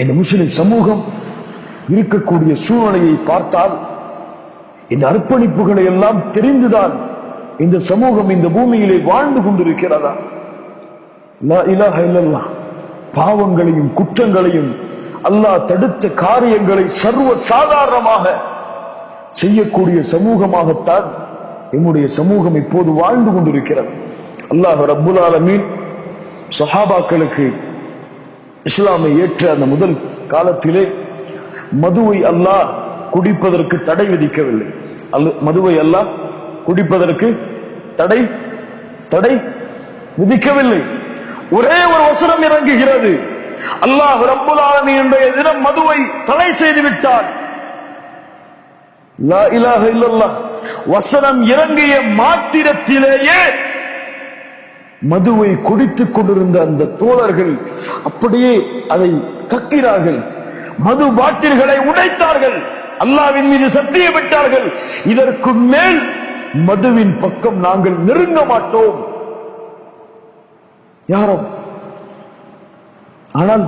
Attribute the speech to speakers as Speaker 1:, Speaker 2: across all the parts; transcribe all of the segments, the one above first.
Speaker 1: இந்த முஸ்லிம் சமூகம் இருக்கக்கூடிய சூழ்நிலையை பார்த்தால் இந்த அர்ப்பணிப்புகளை எல்லாம் தெரிந்துதான் இந்த சமூகம் இந்த பூமியிலே வாழ்ந்து கொண்டிருக்கிறதா? லா இலாஹ இல்லல்லாஹ். பாவங்களையும் குற்றங்களையும் அல்லாஹ் தடுத்த காரியங்களை சர்வ சாதாரணமாக செய்யக்கூடிய சமூகமாகத்தான் நம்முடைய சமூகம் இப்போது வாழ்ந்து கொண்டிருக்கிறது. அல்லாஹ் ரப்புல் ஆலமீன் சஹாபாக்களுக்கு இஸ்லாமை ஏற்ற அந்த முதல் காலத்திலே மதுவை அல்லாஹ் குடிப்பதற்கு தடை விதிக்கவில்லை. மதுவை அல்லாஹ் குடிப்பதற்கு தடை விதிக்கவில்லை. ஒரே ஒரு வசனம் இறங்குகிறது. அல்லாஹ் ரப்புல் ஆலமீன் இன்றைய தினம் மதுவை தடை செய்து விட்டார். லா இலாஹ இல்லல்லாஹ் வசனம் இறங்கிய மாத்திரத்திலேயே மதுவை குடித்துக் கொண்டிருந்த அந்த தோழர்கள் அப்படியே அதை கக்கிறார்கள். மது பாட்டில்களை உடைத்தார்கள். அல்லாஹ்வின் மீது சத்தியமிட்டார்கள், இதற்கு மேல் மதுவின் பக்கம் நாங்கள் நெருங்க மாட்டோம். யாரும் ஆனால்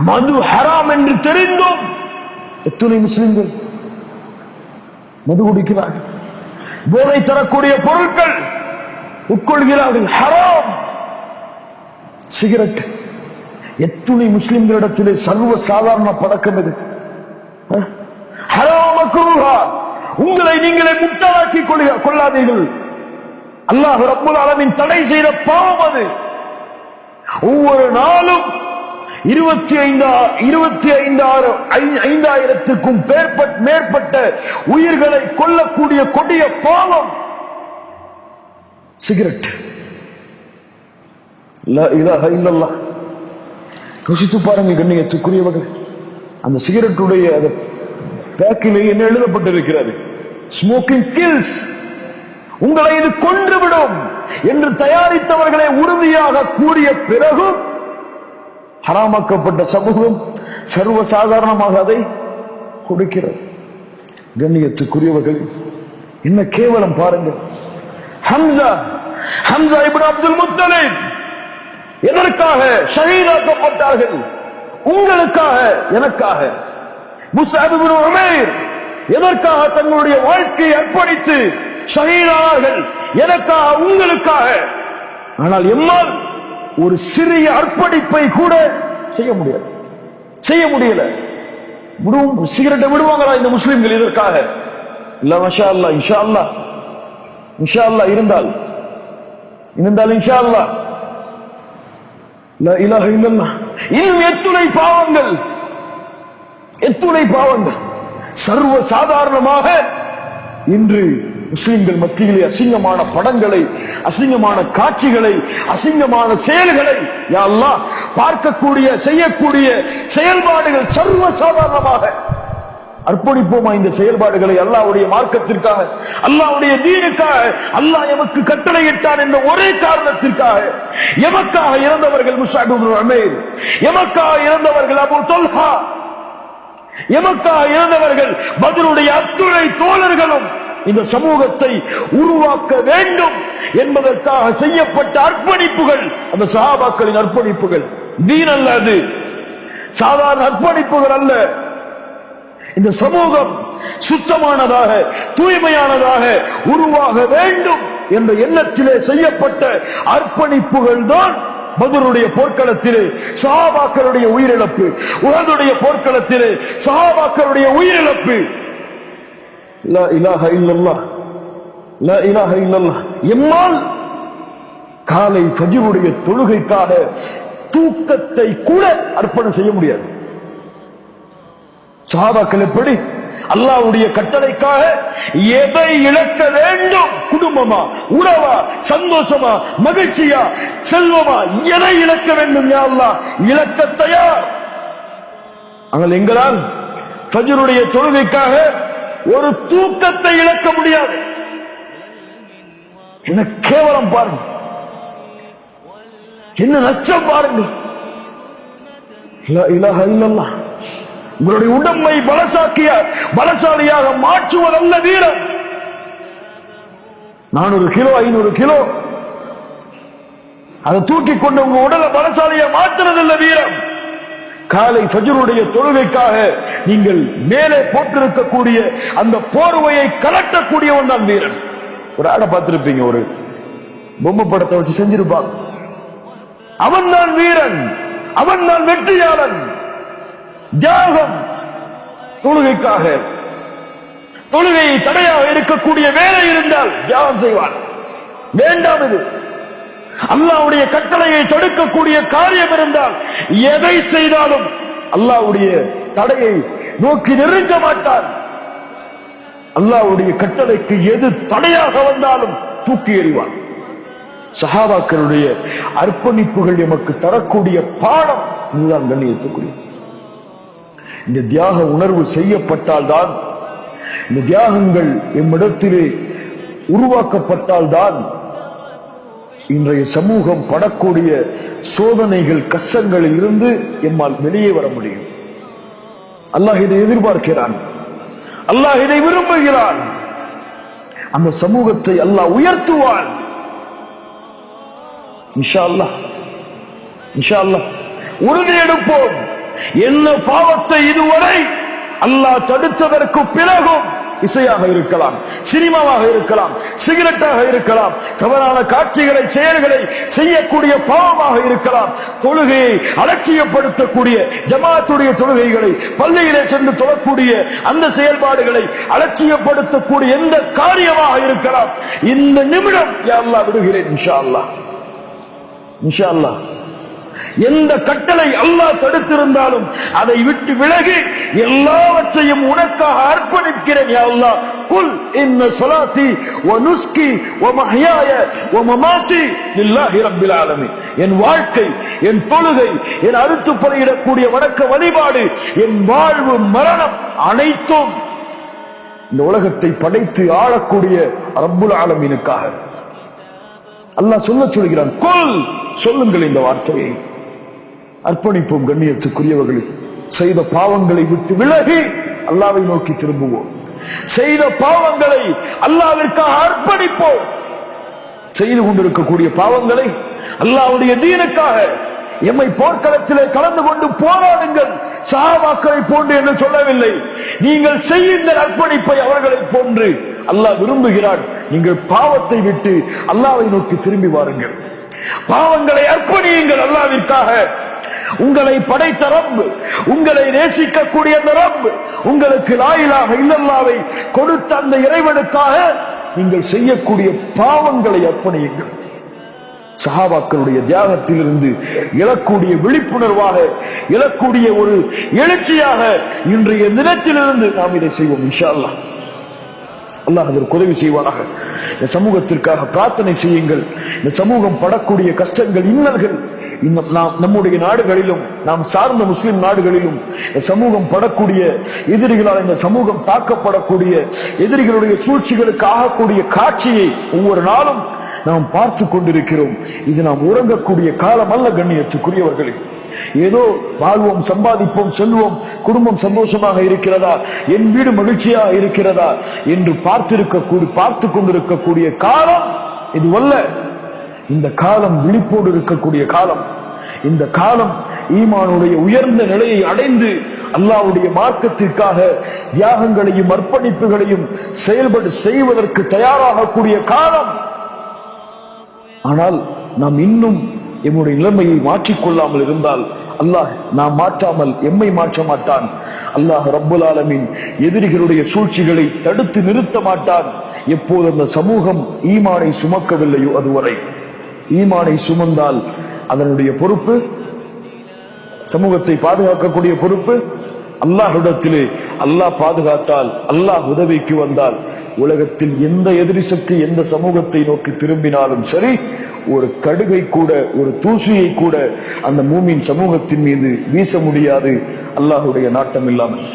Speaker 1: மது ஹராம் என்று தெரிந்தும் எத்தனை முஸ்லிம்கள் மது குடிக்கிறார்கள், போதை தரக்கூடிய பொருட்கள் உட்கொள்கிறார்கள், ஹராம். சிகரெட் எத்துணை முஸ்லிம்களிடத்திலே சர்வ சாதாரண பழக்கம் இது. ஹராம் மக்ரூஹா. உங்களை நீங்களே முட்டாளாக்கி கொள்ளாதீர்கள். அல்லாஹ் ரப்புல் ஆலமீன் தடை செய்த பாவம் அது. ஒவ்வொரு நாளும் 25,000க்கும் மேற்பட்ட உயிர்களை கொல்லக்கூடிய கொடிய பாவம் சிகரெட். லா இலாஹ இல்லல்லாஹ். யோசித்து பாருங்க கண்ணியத்துக்குரியவர்கள், அந்த சிகரெட்டுடைய பேக்கிலே என்ன எழுதப்பட்டிருக்கிறது? Smoking kills. உங்களை இது கொன்றுவிடும் என்று தயாரித்தவர்களை உறுதியாக கூறிய பிறகும் ஹராமாக்கப்பட்ட சமூகம் சர்வ சாதாரணமாக அதை கொடுக்கிறது. கண்ணியத்துக்குரியவர்கள், என்ன கேவலம் பாருங்கள். ஹம்சா இப்னு அப்துல் முத்தலிப் எதற்காக ஷஹீதாக்கப்பட்டார்கள்? உங்களுக்காக, எனக்காக. முஸ்அப் இப்னு உமைர் எதற்காக தங்களுடைய வாழ்க்கையை அர்ப்பணித்து ஷஹீதானார்கள்? எனக்காக, உங்களுக்காக. ஆனால் எம்மால் ஒரு சிறிய அர்ப்பணிப்பை கூட செய்ய முடியல. சிகரெட்டை விடுவாங்களா இந்த முஸ்லிம்கள் இதற்காக? இல்ல. மாஷா அல்லாஹ், இன்ஷா அல்லாஹ், இன்ஷா அல்லாஹ் இருந்தால் இன்ஷா அல்லாஹ். லா இலாஹ இல்லல்லாஹ். இன்னும் எத்துணை பாவங்கள் சர்வ சாதாரணமாக இன்று முஸ்லிம்கள் மத்தியிலே அசிங்கமான படங்களை, அசிங்கமான காட்சிகளை, அசிங்கமான செயல்களை யா அல்லாஹ் பார்க்கக்கூடிய, செய்யக்கூடிய செயல்பாடுகள் சர்வ சாதாரணமாக. அர்ப்பணிப்போமா இந்த செயல்பாடுகளை அல்லாஹ்வுடைய மார்க்கத்திற்காக, அல்லாஹ்வுடைய தீனுக்காக? அல்லாஹ் எமக்கு கட்டளையிட்டான் என்ற ஒரே காரணத்திற்காக. எமக்காக இறந்தவர்கள் முஸ்அப் இப்னு உமைர், எமக்காக இறந்தவர்கள் அபூ தல்ஹா, எமக்காக இறந்தவர்கள் பத்ருடைய அத்துணை தோழர்களும் இந்த சமூகத்தை உருவாக்க வேண்டும் என்பதற்காக செய்யப்பட்ட அர்ப்பணிப்புகள், அந்த சஹாபாக்களின் அர்ப்பணிப்புகள். தீன் அல்ல, அது சாதாரண அர்ப்பணிப்புகள் அல்ல. இந்த சமூகம் சுத்தமானதாக, தூய்மையானதாக உருவாக வேண்டும் என்ற எண்ணத்திலே செய்யப்பட்ட அர்ப்பணிப்புகள் தான் பத்ருடைய போர்க்களத்திலே சஹாபாக்களுடைய உயிரிழப்பு, உஹதுடைய போர்க்களத்திலே சஹாபாக்களுடைய உயிரிழப்பு. லா இலாஹ இல்லல்லாஹ், லா இலாஹ இல்லல்லாஹ். எம்மால் காலை ஃபஜ்ருடைய தொழுகைக்காக தூக்கத்தை கூட அர்ப்பணம் செய்ய முடியாது. சஹாபாக்கள் எப்படி அல்லாஹ்வுடைய கட்டளைக்காக எதை இழக்க வேண்டும்? குடும்பமா, உறவா, சந்தோஷமா, மகிழ்ச்சியா, செல்வமா, எதை இழக்க வேண்டும் யா அல்லாஹ்? இழக்க தயார். ஆனால் எங்களால் ஃபஜ்ருடைய தொழுகைக்காக ஒரு தூக்கத்தை இழக்க முடியாது. என்ன கேவலம் பாருங்க, என்ன நஷ்டம் பாருங்க. லா இலாஹ இல்லல்லாஹ். உங்களுடைய உடம்பை பலசாலியாக மாற்றுவதல்ல வீரம். 400 கிலோ 500 கிலோ அதை தூக்கி கொண்டு உங்க உடலை பலசாலியா மாற்றுறதில்ல வீரம். காலை ஃபஜ்ருடைய தொழுகைக்காக நீங்கள் மேலே போட்டிருக்கக்கூடிய அந்த போர்வையை கலட்டக்கூடியவன் தான் வீரன். ஒரு ஆடை பார்த்திருப்பீங்க, ஒரு பொம்மை படத்தை வச்சு செஞ்சிருப்பாங்க. அவன் தான் வீரன், அவன் தான் வெற்றியாளன். தியாகம் தொழுகைக்காக, தொழுகையை தடையாக இருக்கக்கூடிய வேலை இருந்தால் தியாகம் செய்வான். வேண்டாம், இது அல்லாஹ்வுடைய கட்டளையை தடுக்கக்கூடிய காரியம் இருந்தால் எதை செய்தாலும் அல்லாஹ்வுடைய தடையை நோக்கி நெருங்க மாட்டான். அல்லாஹ்வுடைய கட்டளைக்கு எது தடையாக வந்தாலும் தூக்கி எறிவான். சஹாபாக்களுடைய அர்ப்பணிப்புகள் எமக்கு தரக்கூடிய பாடம் இதுதான் கண்ணியத்துக்குரிய. இந்த தியாக உணர்வு செய்யப்பட்டால் தான், இந்த தியாகங்கள் எம்மிடத்திலே உருவாக்கப்பட்டால் தான் இன்றைய சமூகம் படக்கூடிய சோதனைகள் கஷ்டங்களில் இருந்து எம்மால் வெளியே வர முடியும். அல்லாஹ் இதை எதிர்பார்க்கிறான், அல்லாஹ் இதை விரும்புகிறான். அந்த சமூகத்தை அல்லாஹ் உயர்த்துவான். இன்ஷா அல்லாஹ், இன்ஷா அல்லாஹ் உறுதி எடுப்போம். என்ன பாவத்தை இதுவரை அல்லாஹ் தடுத்ததற்கு பிறகும், இசையாக இருக்கலாம், சினிமாவாக இருக்கலாம், சிகரெட்டாக இருக்கலாம், தவறான காட்சிகளை செயல்களை செய்யக்கூடிய பாவமாக இருக்கலாம், தொழுகையை அலட்சியப்படுத்தக்கூடிய ஜமாத்துடைய தொழுகைகளை, பள்ளியிலே சென்று தொழக்கூடிய அந்த செயல்பாடுகளை அலட்சியப்படுத்தக்கூடிய எந்த காரியமாக இருக்கலாம், இந்த நிமிடம் யா அல்லாஹ் விடுகிறேன் இன்ஷா அல்லாஹ். இன்ஷா அல்லாஹ் எந்த கட்டளை அல்லாஹ் தடுத்திருந்தாலும் அதை விட்டு விலகி எல்லாவற்றையும் உனக்காக அர்ப்பணிக்கிறேன் யா அல்லாஹ். குல் இன்ன ஸலாத்தி வ நுஸ்கி வ மஹ்யாய வ மமாத்தி லில்லாஹி ரப்பில் ஆலமீன். என் வாழ்க்கை, என் தொழுகை, என் அறுத்து பலியிடக்கூடிய வணக்க வழிபாடு, என் வாழ்வு மரணம் அனைத்தும் இந்த உலகத்தை படைத்து ஆளக்கூடிய ரப்புல் ஆலமீனுக்காக. அல்லாஹ் சொல்லுகிறான், குல் சொல்லுங்கள் இந்த வார்த்தையை. அர்ப்பணிப்போம் கண்ணியத்துக்குரியவர்கள். செய்த பாவங்களை விட்டு விலகி அல்லாஹ்வை நோக்கி திரும்புவோம். செய்த பாவங்களை அல்லாஹ்விற்காக அர்ப்பணிப்போம். செய்து கொண்டிருக்கக்கூடிய பாவங்களை அல்லாஹ்வுடைய தீனுக்காக எம்மை போர்க்களத்திலே கலந்து கொண்டு போராடுங்கள். சஹாபாக்களை போன்று என்று சொல்லவில்லை, நீங்கள் செய்யுங்கள் அர்ப்பணிப்பை அவர்களை போன்று. அல்லாஹ் விரும்புகிறான், நீங்கள் பாவத்தை விட்டு அல்லாஹ்வை நோக்கி திரும்பி வாருங்கள். பாவங்களை அர்ப்பணியுங்கள் அல்லாஹ்விற்காக. உங்களை படைத்த ரப், உங்களை நேசிக்கக்கூடிய அந்த ரப், உங்களுக்கு லா இலாஹ இல்லல்லாஹ்வை கொடுத்த அந்த இறைவனுக்காக நீங்கள் செய்யக்கூடிய பாவங்களை அர்ப்பணியுங்கள். சஹாபாக்களுடைய தியாகத்திலிருந்து எழக்கூடிய விழிப்புணர்வாக, எழக்கூடிய ஒரு எழுச்சியாக இன்றைய தினத்திலிருந்து நாம் இதை செய்வோம் இன்ஷா அல்லாஹ். அல்லாஹ் அதற்கு உதவி செய்வானாக. இந்த சமூகத்திற்காக பிரார்த்தனை செய்யுங்கள். இந்த சமூகம் படக்கூடிய கஷ்டங்கள், இன்னல்கள், நம்முடைய நாடுகளிலும் நாம் சார்ந்த முஸ்லிம் நாடுகளிலும் இந்த சமூகம் படக்கூடிய எதிரிகளால் இந்த சமூகம் தாக்கப்படக்கூடிய எதிரிகளுடைய சூழ்ச்சிகளுக்கு ஆகக்கூடிய காட்சியை ஒவ்வொரு நாளும் நாம் பார்த்து கொண்டிருக்கிறோம். இது நாம் உறங்கக்கூடிய காலம் அல்ல கண்ணியத்துக்குரியவர்களே. ஏதோ வாழ்வோம், சம்பாதிப்போம், செல்வோம், குடும்பம் சந்தோஷமாக இருக்கிறதா, என் வீடு மகிழ்ச்சியாக இருக்கிறதா என்று பார்த்து கொண்டிருக்கக்கூடிய காலம் இதுவல்ல. இந்த காலம் விழிப்போடு இருக்கக்கூடிய காலம். இந்த காலம் ஈமானுடைய உயர்ந்த நிலையை அடைந்து அல்லாஹ்வுடைய மார்க்கத்திற்காக தியாகங்களையும் அர்ப்பணிப்புகளையும் செய்வதற்கு தயாராகக்கூடிய காலம். ஆனால் நாம் இன்னும் எம்முடைய நிலைமையை மாற்றிக்கொள்ளாமல் இருந்தால் அல்லாஹ் நாம் மாற்றாமல் எம்மை மாற்ற மாட்டான். அல்லாஹ் ரப்புல் ஆலமீன் எதிரிகளுடைய சூழ்ச்சிகளை தடுத்து நிறுத்த மாட்டான். எப்போது அந்த சமூகம் ஈமானை சுமக்கவில்லையோ அதுவரை. ஈமானை சுமந்தால் அதனுடைய பொறுப்பு, சமூகத்தை பாதுகாக்கக்கூடிய பொறுப்பு அல்லாஹ்விடத்திலே. அல்லாஹ் பாதுகாத்தால், அல்லாஹ் உதவிக்கு வந்தால், உலகத்தில் எந்த எதிரி சக்தி எந்த சமூகத்தை நோக்கி திரும்பினாலும் சரி, ஒரு கடுகை கூட, ஒரு தூசியை கூட அந்த மூமின் சமூகத்தின் மீது வீச முடியாது, அல்லாஹ்வுடைய நாட்டம் இல்லாமல்.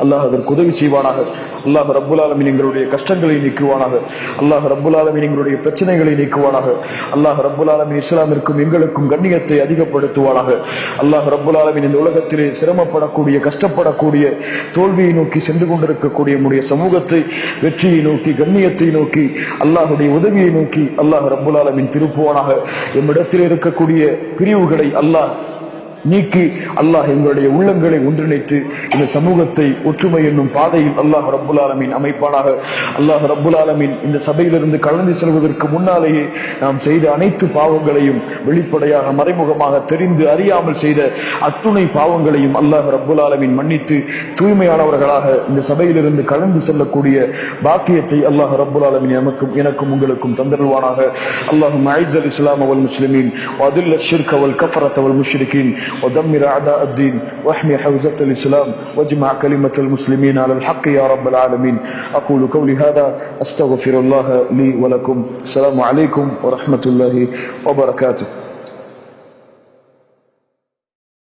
Speaker 1: அல்லாஹ் அதற்கு உதவி செய்வானாக. அல்லாஹ் ரப்புல் ஆலமீன் எங்களுடைய கஷ்டங்களை நீக்குவானாக. அல்லாஹ் ரப்புல் ஆலமீன் எங்களுடைய பிரச்சனைகளை நீக்குவானாக. அல்லாஹ் ரப்புல் ஆலமீன் இஸ்லாமிற்கும் எங்களுக்கும் கண்ணியத்தை அதிகப்படுத்துவானாக. அல்லாஹ் ரப்புல் ஆலமீன் இந்த உலகத்திலே சிரமப்படக்கூடிய, கஷ்டப்படக்கூடிய, தோல்வியை நோக்கி சென்று கொண்டிருக்கக்கூடிய நம்முடைய சமூகத்தை வெற்றியை நோக்கி, கண்ணியத்தை நோக்கி, அல்லாஹுடைய உதவியை நோக்கி அல்லாஹ் ரப்புல் ஆலமீன் திருப்புவானாக. எம்மிடத்தில் இருக்கக்கூடிய பிரிவுகளை அல்லாஹ் நீக்கி அல்லாஹ் எங்களுடைய உள்ளங்களை ஒன்றிணைத்து இந்த சமூகத்தை ஒற்றுமை என்னும் பாதையில் அல்லாஹ் ரப்புல் ஆலமீன் அமைப்பானாக. அல்லாஹ் ரப்புல் ஆலமீன் இந்த சபையிலிருந்து கலந்து செல்வதற்கு முன்னாலேயே நாம் செய்த அனைத்து பாவங்களையும் வெளிப்படையாக மறைமுகமாக தெரிந்து அறியாமல் செய்த அத்துணை பாவங்களையும் அல்லாஹ் ரப்புல் ஆலமீன் மன்னித்து தூய்மையானவர்களாக இந்த சபையிலிருந்து கலந்து செல்லக்கூடிய பாக்கியத்தை அல்லாஹ் ரப்புல் ஆலமீன் எனக்கும் உங்களுக்கும் தந்தருள்வானாக. اللهم اعز الاسلام والمسلمين واذل الشرك والكفرة والمشركين ودمر اعداء الدين واحمي حوزة الاسلام واجمع كلمة المسلمين على الحق يا رب العالمين. اقول قولي هذا استغفر الله لي ولكم. السلام عليكم ورحمة الله وبركاته.